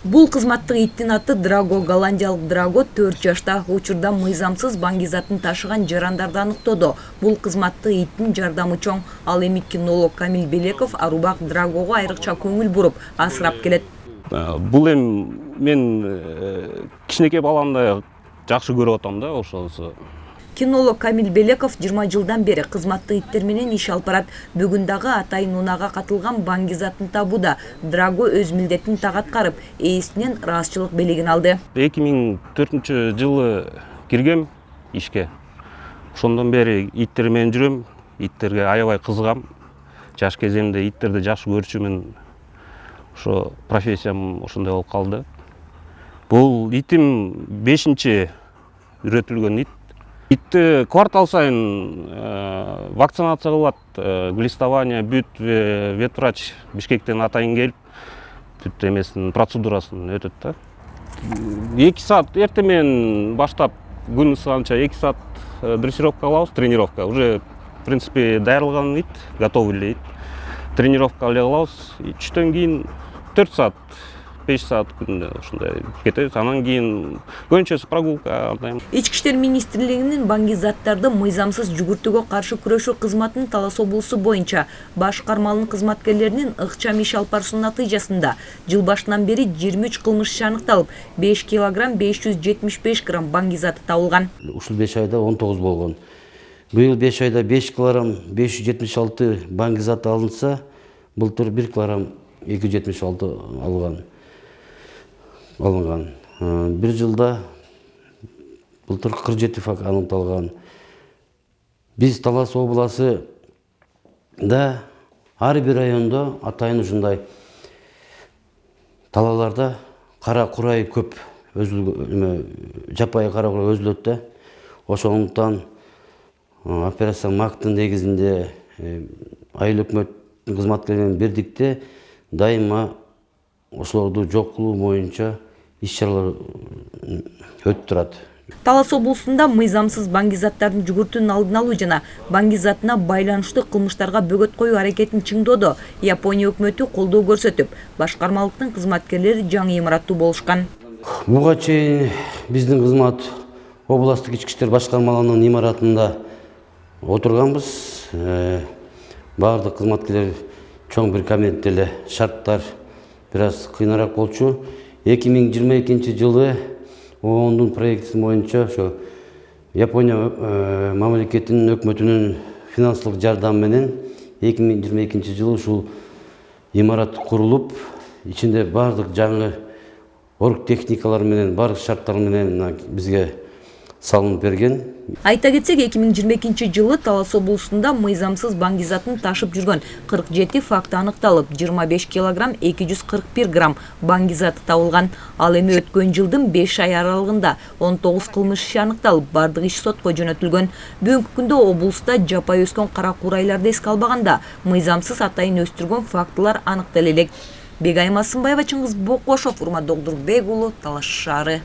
Бул кызматтык иттин аты Драго. Голландиялык Драго 4 жашта учурда мыйзамсыз баңгизатын ташыган жарандарды аныктоодо. Бул кызматтык иттин жардамы чоң. Ал эми кинолог Камил Белеков Арубак Драгого айрыкча көңүл буруп асырап келет. Бул эми мен кичинекей баламды жакшы көрүп атам да ошонусу. Кинолог Камил Белеков 20 жылдан бери кызматтык иттер менен иш алып барат. Бүгүн дагы атайын унага катылган баңгизатын табууда. Драго өз милдетин так аткарып, ээсинен ыраазычылык белегин алды. 2004-жылы киргем ишке. Ошондон бери иттер менен жүрөм, иттерге аябай кызыгам. Жаш кезимде иттерди жакшы көрчүмүн. Ошо профессиям ошондой болуп калды. Бул итим 5-чи үрөтүлгөн ит. Итти квартал сайын вакцинация кылат, глистование, бүт ветврач Бишкектен атайын келип, бүт эмесин процедурасын өтөт да. 2 саат эртең менен баштап күн ысыганча 2 саат дрессировка кылабыз, тренировка. Уже в принципе даярдалган ит, готовый эле ит. Тренировка эле кылабыз. Түштөн кийин 4 саат 5 саат күндө ушундай кетет. Анан кийин көбүнчөсү прогулка. Ички иштер министрлигинин баңгизаттарды мыйзамсыз жүгүртүүгө каршы күрөшүү кызматынын Талас облусу боюнча башкармалык кызматкерлеринин ыкчам иш алып баруусунун натыйжасында жыл башынан бери 23 кылмыш иши аныкталып, 5 килограмм 575 грамм баңгизаты табылган. Ушул 5 айда 19 болгон. Быйыл 5 айда 5 килограмм 576 баңгизаты алынса, былтыр 1 килограмм 276 алынган. Bir жылда былтыр 47 факт аныкталган. Биз Талас обласы да ар бир райондо атайын ушундай талааларда кара курай көп жапайы кара курай өзүлөт да. Ошондуктан операция МАКтын негизинде айыл өкмөттүн кызматкерлери менен бирдикте дайыма ошолорду жок кылуу боюнча иш-чаралар өтүп турат. Талас облусунда мыйзамсыз баңгизаттардын жүгүртүүнүн алдын алуу жана баңгизатына байланыштуу кылмыштарга бөгөт коюу аракетин чыңдоодо Япония өкмөтү колдоо көрсөтүп, башкармалыктын кызматкерлери жаңы имараттуу болушкан. Буга чейин биздин кызмат областтык ички иштер башкармалыгынын имаратында отурганбыз. Баардык кызматкерлер чоң бир кабинетте эле, шарттар бир аз кыйыныраак болчу. 2022 жылы оондун проектиси боюнча ошо Япония мамлекетинин өкмөтүнүн финансылык жардамы менен 2022 жылы ушул имарат курулуп, ичинде баардык жаңы орг техникалар менен, баардык шарттар менен бизге салынып берген. Айта кетсек, 2022 жылы Талас облусунда мыйзамсыз баңгизатын ташып жүргөн 47 факты аныкталып, 25 килограмм 241 грамм баңгизаты табылган. Ал эми өткөн жылдын 5 ай аралыгында 19 кылмыш иши аныкталып, бардык иш сотко жөнөтүлгөн. Бүгүнкү күндө облуста жапай өскөн кара курайларды эске албаганда мыйзамсыз атайын өстүргөн фактылар аныктала элек. Бегайым Асымбаева, Чыңгыз Бокошов, Урмат Догдурбек уулу, Талас шаары.